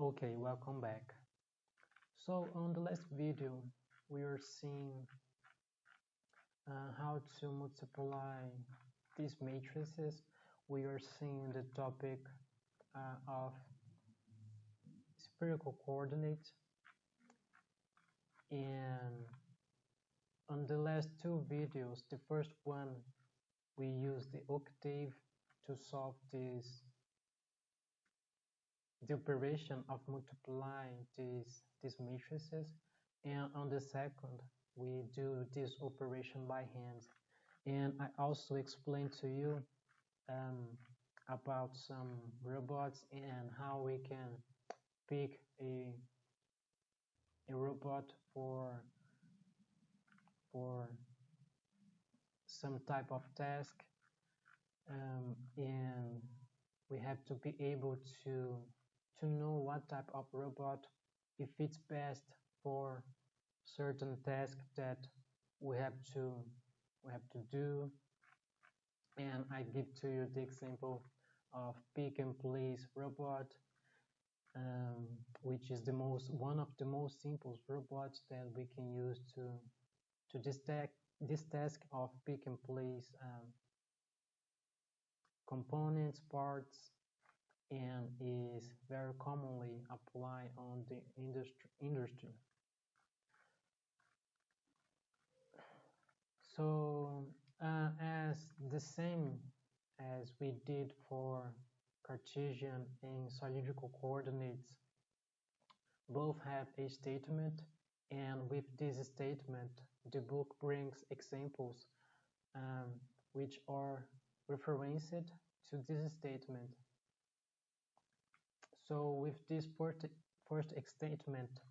Okay, welcome back. So on the last video, we are seeing how to multiply these matrices. We are seeing the topic of spherical coordinate, and on the last two videos, the first one we used the octave to solve the operation of multiplying these matrices, and on the second we do this operation by hand. And I also explained to you um, about some robots and how we can pick a robot for some type of task, and we have to be able to know what type of robot if it's best for certain task that we have to do. And I give to you the example of pick and place robot, which is one of the most simple robots that we can use to this task of pick and place components, parts, and is very commonly applied on the industry. So as the same as we did for Cartesian and cylindrical coordinates, both have a statement, and with this statement the book brings examples which are referenced to this statement. So with this first statement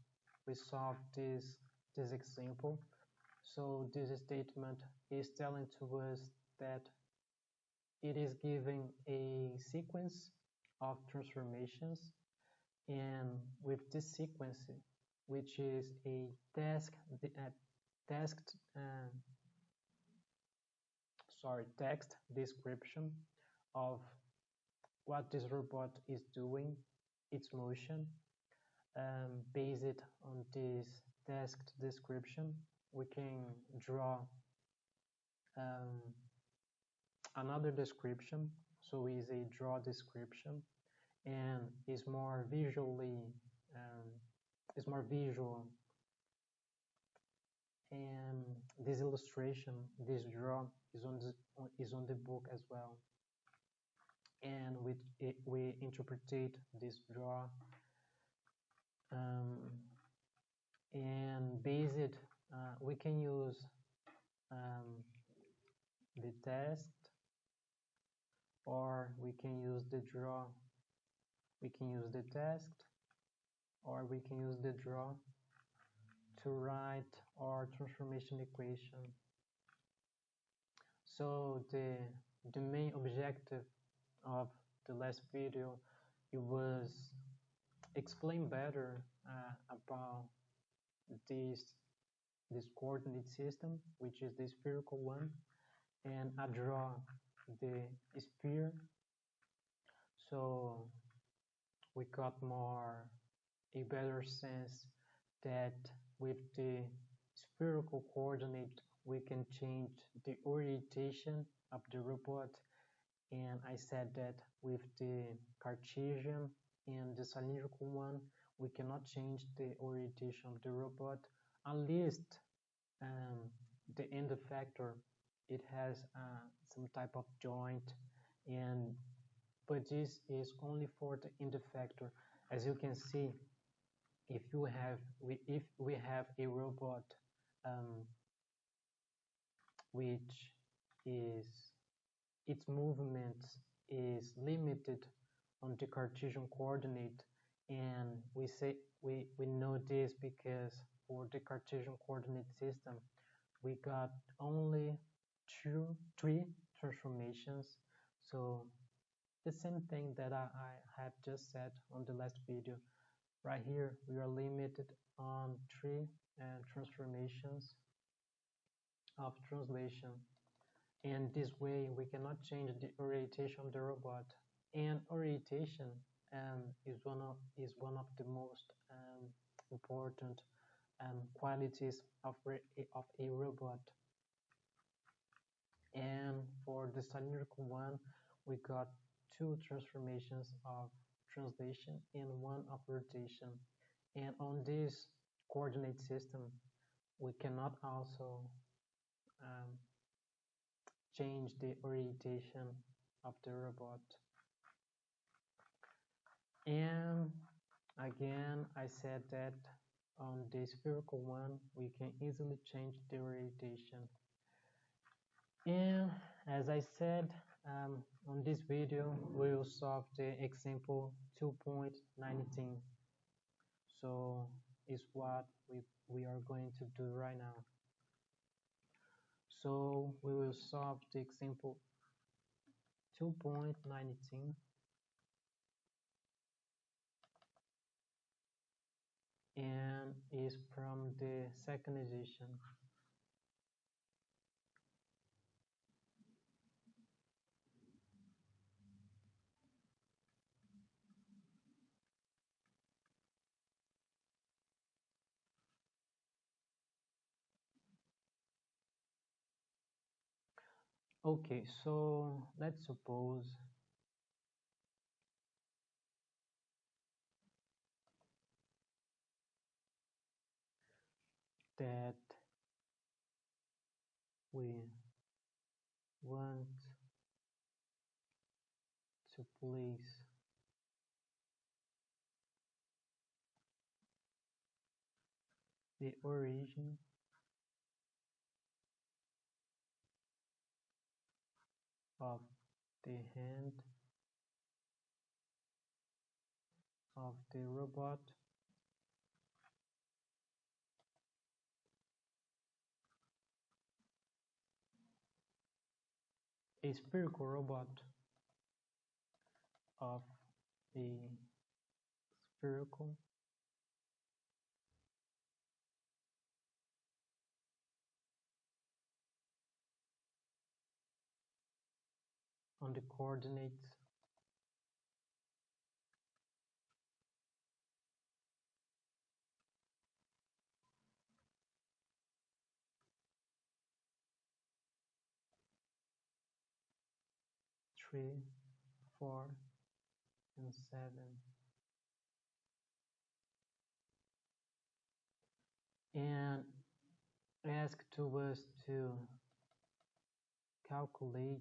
we solve this example. So this statement is telling to us that it is giving a sequence of transformations, and with this sequence, which is a tasked text description of what this robot is doing, its motion, based on this tasked description, we can draw another description. So it's a draw description, and is more visual. And this illustration, this draw, is on the book as well. And we interpret this draw, and based we can use the test, or we can use the draw. We can use the test, or we can use the draw to write our transformation equation. So the main objective of the last video, it was explain better about this coordinate system, which is the spherical one, and I draw the sphere, so we got a better sense that with the spherical coordinate we can change the orientation of the robot. And I said that with the Cartesian and the cylindrical one we cannot change the orientation of the robot, at least the end effector, it has some type of joint, but this is only for the end effector. As you can see, if we have a robot which is its movement is limited on the Cartesian coordinate, and we know this because for the Cartesian coordinate system we got only three transformations. So the same thing that I have just said on the last video. Right here we are limited on three transformations of translation, and this way we cannot change the orientation of the robot. And orientation is one of the most important qualities of a robot. And for the cylindrical one, we got two transformations of translation and one of rotation. And on this coordinate system, we cannot also um, change the orientation of the robot. And again, I said that on the spherical one, we can easily change the orientation. And as I said, on this video, we will solve the example 2.19. So is what we are going to do right now. So we will solve the example 2.19 and is from the second edition. Okay, so let's suppose that we want to place the origin of the hand of the robot a spherical robot of a spherical on the coordinates 3, 4, and 7. And ask to us to calculate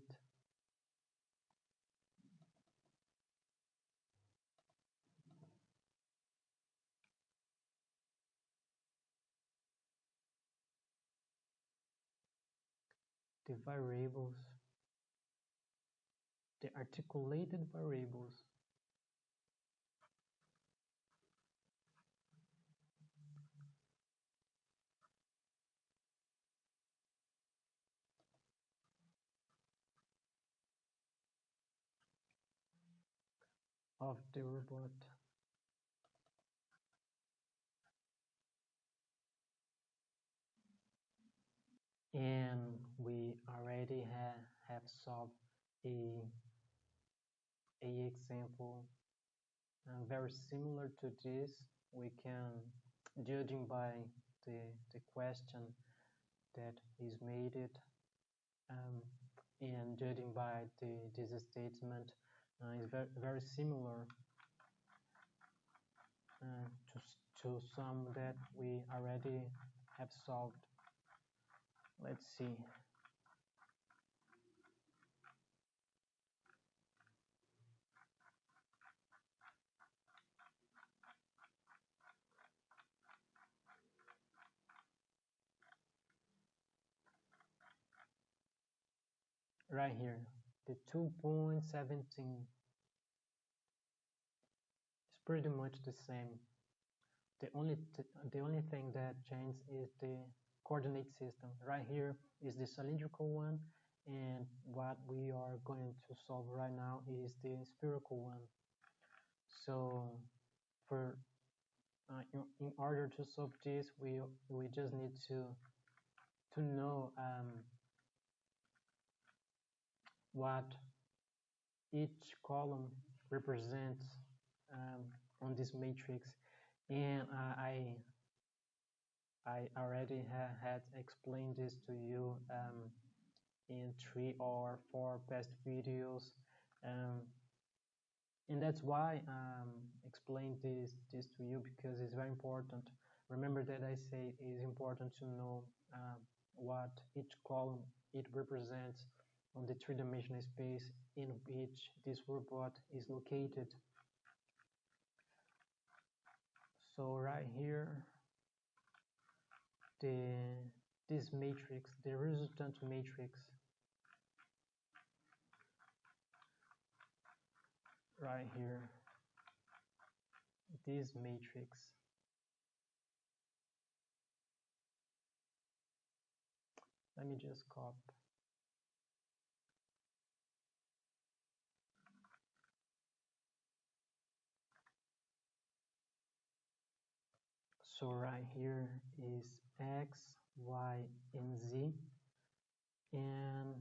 the variables, the articulated variables of the robot. And we already have solved a example very similar to this. We can, judging by the question that is made it, and judging by this statement, is very similar to some that we already have solved. Let's see. Right here, the 2.17 is pretty much the same. The only thing that changed is the coordinate system. Right here is the cylindrical one, and what we are going to solve right now is the spherical one. So for in order to solve this, we just need to know what each column represents on this matrix, and I already had explained this to you in 3 or 4 past videos, um, and that's why explain this to you, because it's very important. Remember that I say it is important to know what each column it represents on the three-dimensional space in which this robot is located. So right here, this matrix, the resultant matrix, right here, this matrix, let me just copy. So right here is X, Y, and Z, and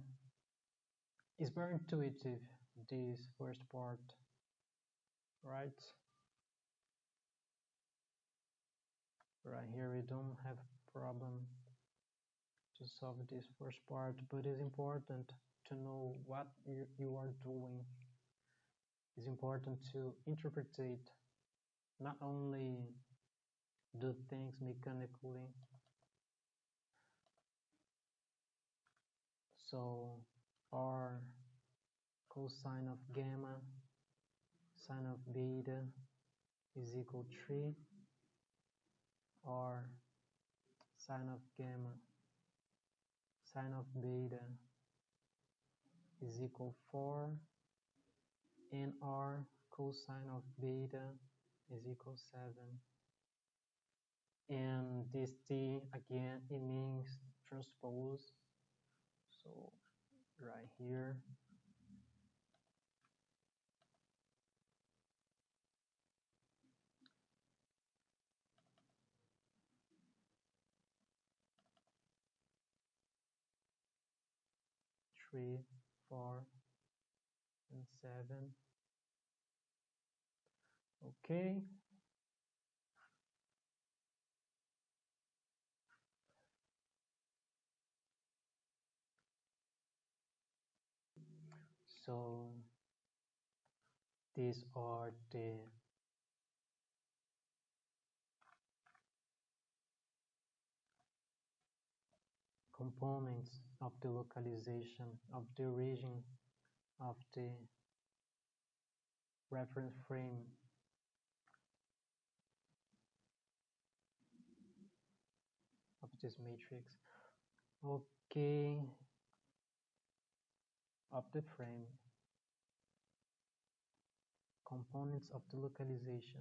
it's very intuitive, this first part, right? Right here we don't have problem to solve this first part, but it's important to know what you are doing. It's important to interpretate, not only do things mechanically. So R cosine of gamma sine of beta is equal 3, or sine of gamma sine of beta is equal 4, and R cosine of beta is equal 7. And this T again, it means transpose. So right here, three, 4, and 7. Okay. So these are the components of the localization of the origin of the reference frame of this matrix. Okay, of the frame, components of the localization.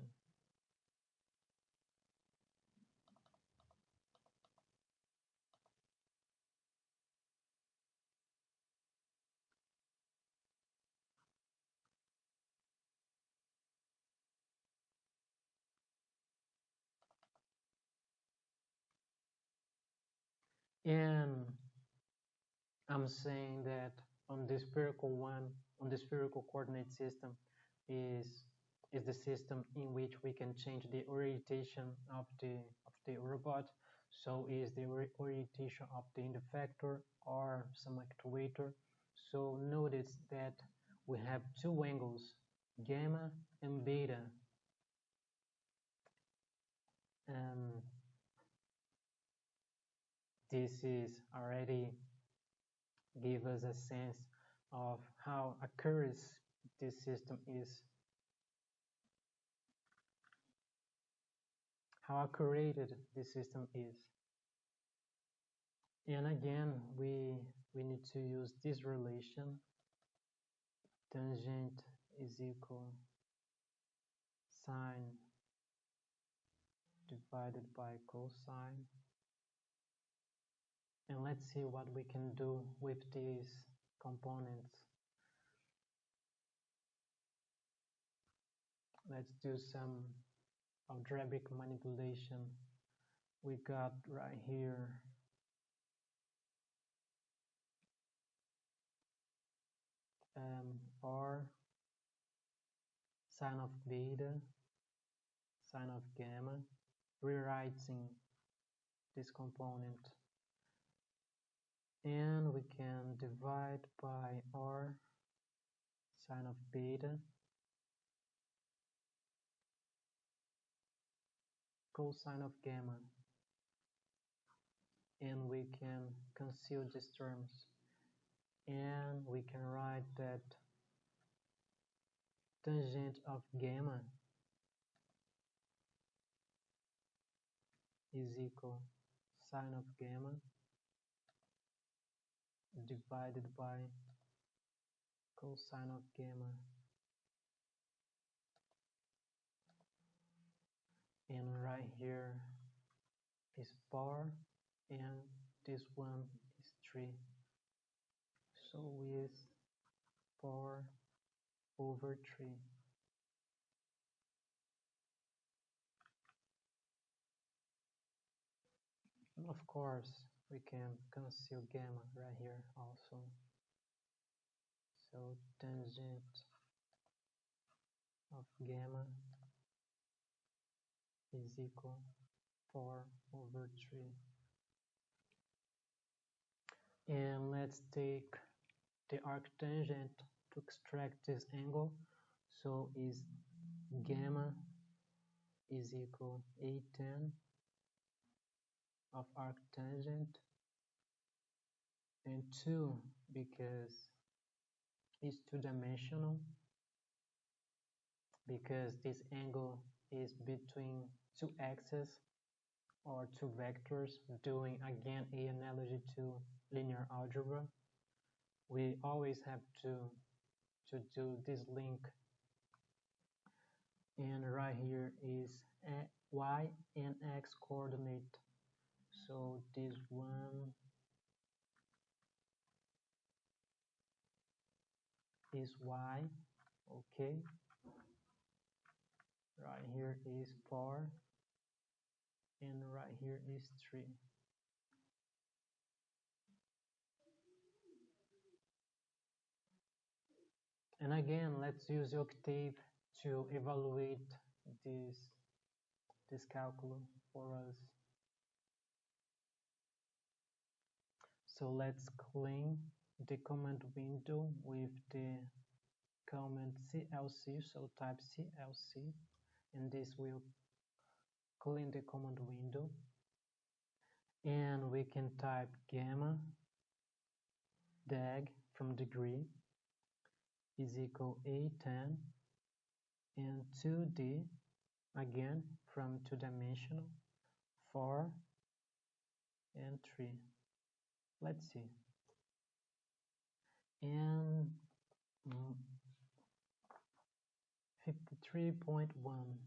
And I'm saying that on the spherical coordinate system is the system in which we can change the orientation of the robot. So is the orientation of the indefactor or some actuator. So notice that we have two angles, gamma and beta. This is already give us a sense of how accurate this system is, how accurate this system is. And again, we need to use this relation. Tangent is equal sine divided by cosine. And let's see what we can do with these components. Let's do some algebraic manipulation. We got right here R sine of beta, sine of gamma, rewriting this component. And we can divide by r sine of beta cosine of gamma. And we can cancel these terms. And we can write that tangent of gamma is equal sine of gamma divided by cosine of gamma. And right here is power, and this one is 3. So with power over 3. And of course, we can cancel gamma right here also. So tangent of gamma is equal 4 over 3. And let's take the arctangent to extract this angle. So is gamma is equal A10 of arctangent and 2 because it's two-dimensional, because this angle is between two axes or two vectors. Doing again an analogy to linear algebra, we always have to do this link. And right here is y and x coordinate. So this one is y, okay. Right here is 4, and right here is 3. And again, let's use Octave to evaluate this calculus for us. So let's clean the command window with the command CLC, so type CLC, and this will clean the command window. And we can type gamma dag from degree is equal A10 and 2D again from two-dimensional 4 and 3. Let's see. And 53.1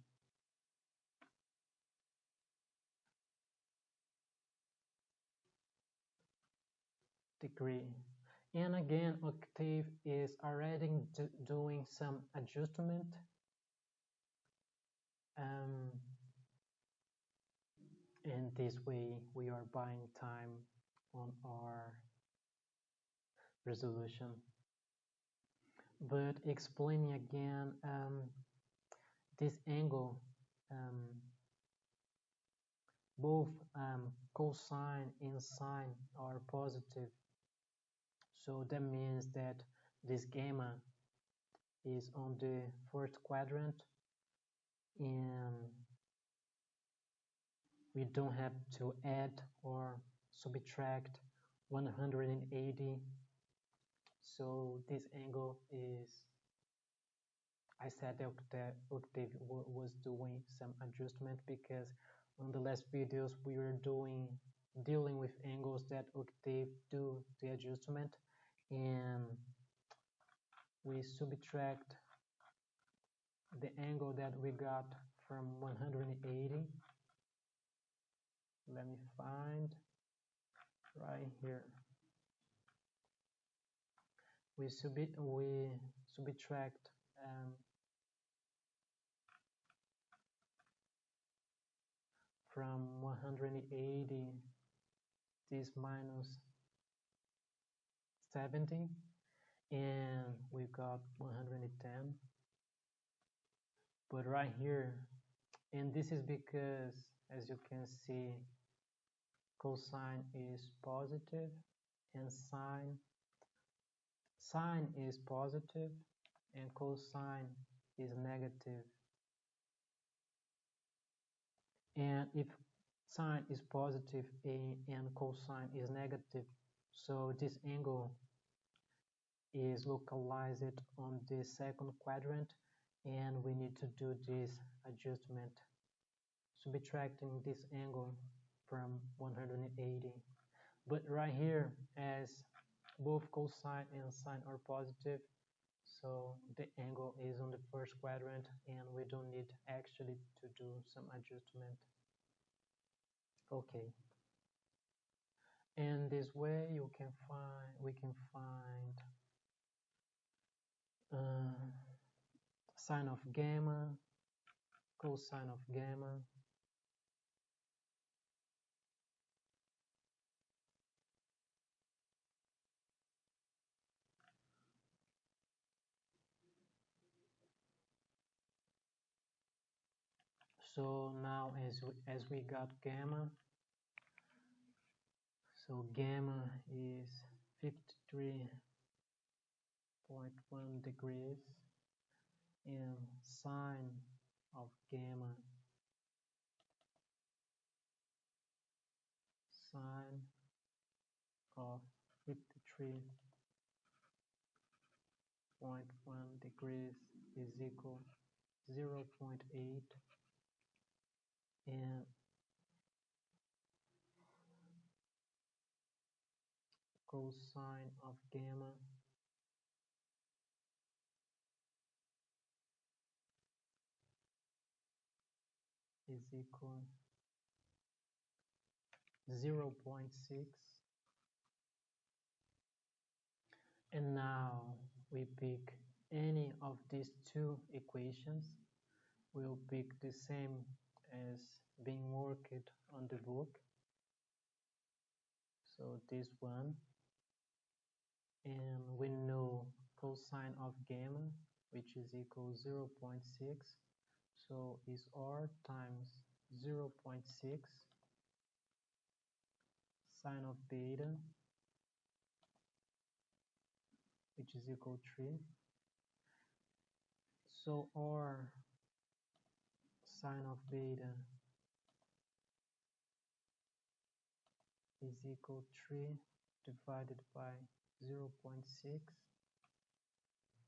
degree. And again, Octave is already doing some adjustment. And this way we are buying time on our resolution. But explaining again, this angle, both cosine and sine are positive. So that means that this gamma is on the fourth quadrant, and we don't have to add or subtract 180. So this angle is, I said that Octave was doing some adjustment because on the last videos we were dealing with angles that Octave do the adjustment, and we subtract the angle that we got from 180. Let me find right here. We subtract from 180 this minus 70, and we got 110. But right here, and this is because, as you can see, cosine is positive and sine is positive and cosine is negative. And if sine is positive and cosine is negative, so this angle is localized on the second quadrant, and we need to do this adjustment, subtracting this angle from 180. But right here, as both cosine and sine are positive, so the angle is on the first quadrant and we don't need actually to do some adjustment. Okay. And this way we can find sine of gamma, cosine of gamma, so now as we got gamma, so gamma is 53.1 degrees, and sine of gamma, sine of 53.1 degrees is equal 0.8, and cosine of gamma is equal 0.6. And now we pick any of these two equations. We'll pick the same as being worked on the book. So this one, and we know cosine of gamma, which is equal 0.6. So is R times 0.6 sine of beta, which is equal 3. So R sine of beta is equal 3 divided by 0.6,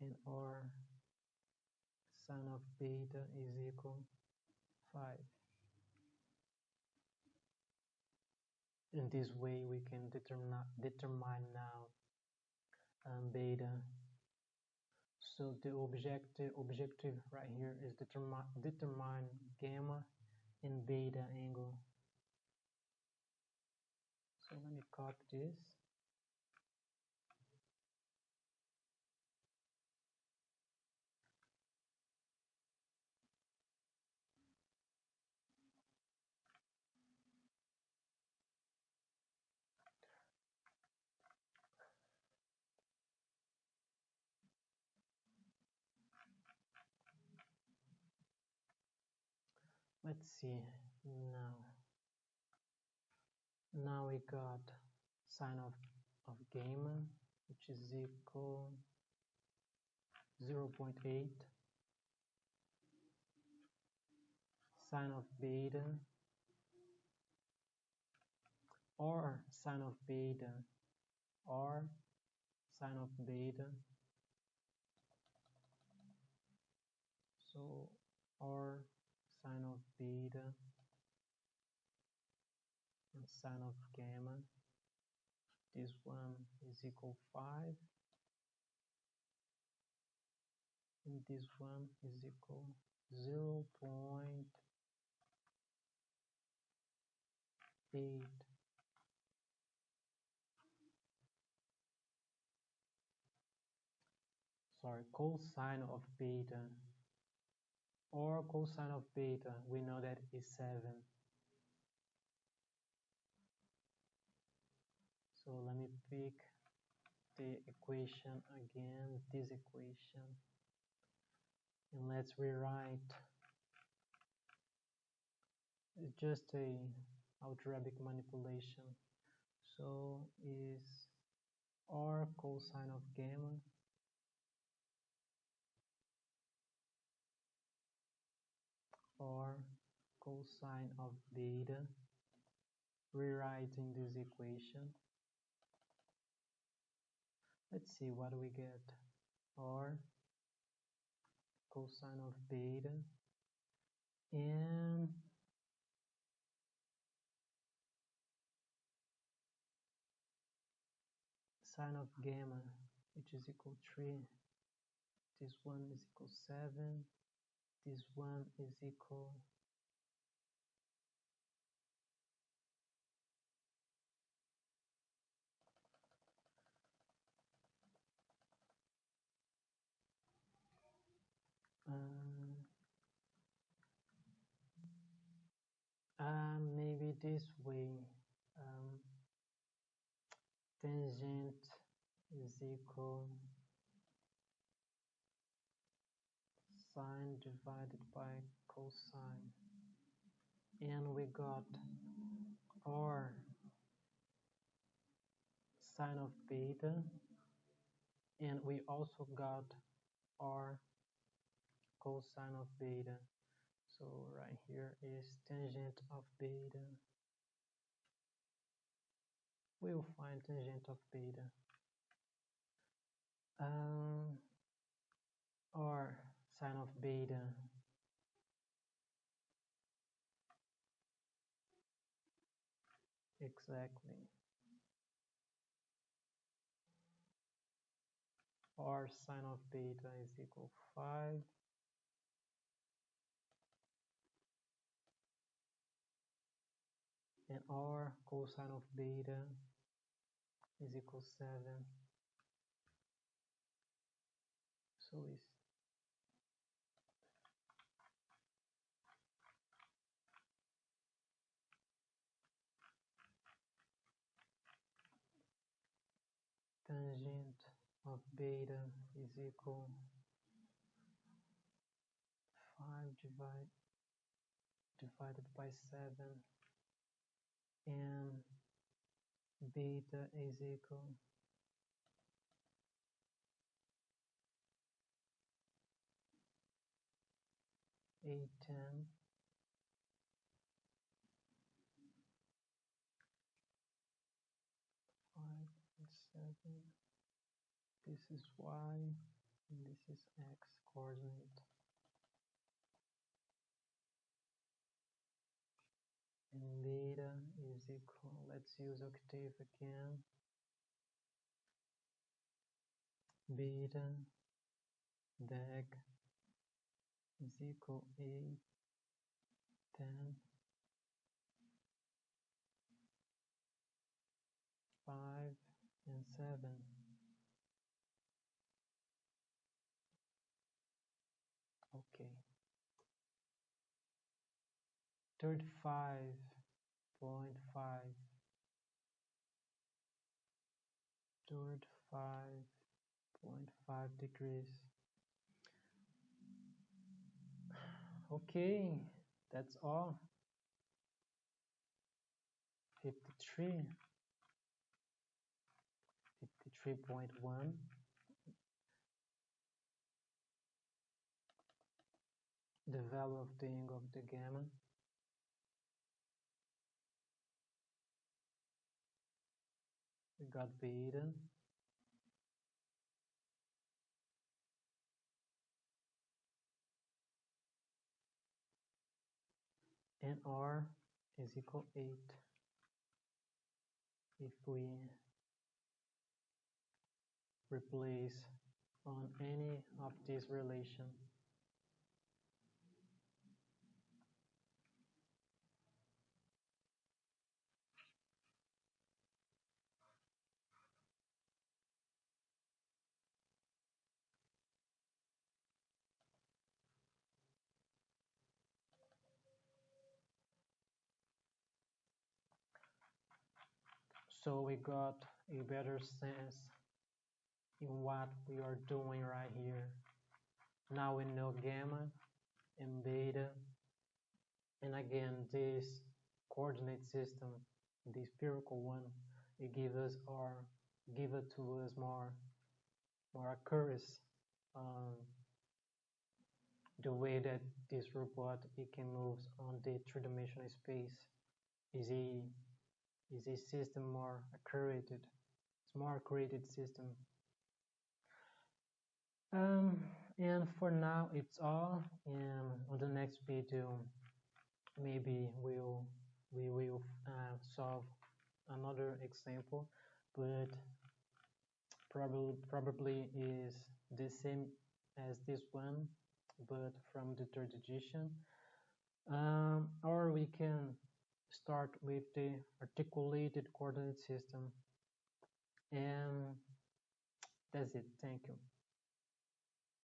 and R sine of beta is equal 5. In this way we can determine now beta. So the objective right here is determine gamma and beta angle. So let me copy this. Let's see now. Now we got sine of gamma, which is equal 0.8, sine of beta, or sine of beta, or sine of beta. So or sine of beta and sine of gamma. This one is equal 5, and this one is equal 0.8. Sorry, cosine of beta, or cosine of beta, we know that is 7. So let me pick the equation again, this equation. And let's rewrite just a algebraic manipulation. So is r cosine of gamma or cosine of beta, rewriting this equation. Let's see what we get. R cosine of beta and sine of gamma, which is equal 3. This one is equal 7. This one is equal maybe this way. Tangent is equal sine divided by cosine, and we got r sine of beta, and we also got r cosine of beta. So right here is tangent of beta. We will find tangent of beta. R sine of beta exactly. R sine of beta is equal 5. And R cosine of beta is equal 7. So it's tangent of beta is equal 5 divided by 7, and beta is equal 810. 5 and 7. This is y, and this is x coordinate. And beta is equal, let's use octave again. Beta deg is equal 8, 10, 5, and 7. Okay. 35.5. 35.5 degrees. Okay, that's all. 53. 53.1. The value of the angle of the gamma. We got beta. And R is equal 8 if we replace on any of these relations. So we got a better sense in what we are doing right here. Now we know gamma and beta. And again, this coordinate system, the spherical one, it give it to us more accuracy. Um, the way that this robot it can move on the three-dimensional space is a system more accurate. It's more accurate system. Um, and for now, it's all. And on the next video, maybe we will solve another example, but probably is the same as this one, but from the third edition. Or we can start with the articulated coordinate system, and that's it. Thank you.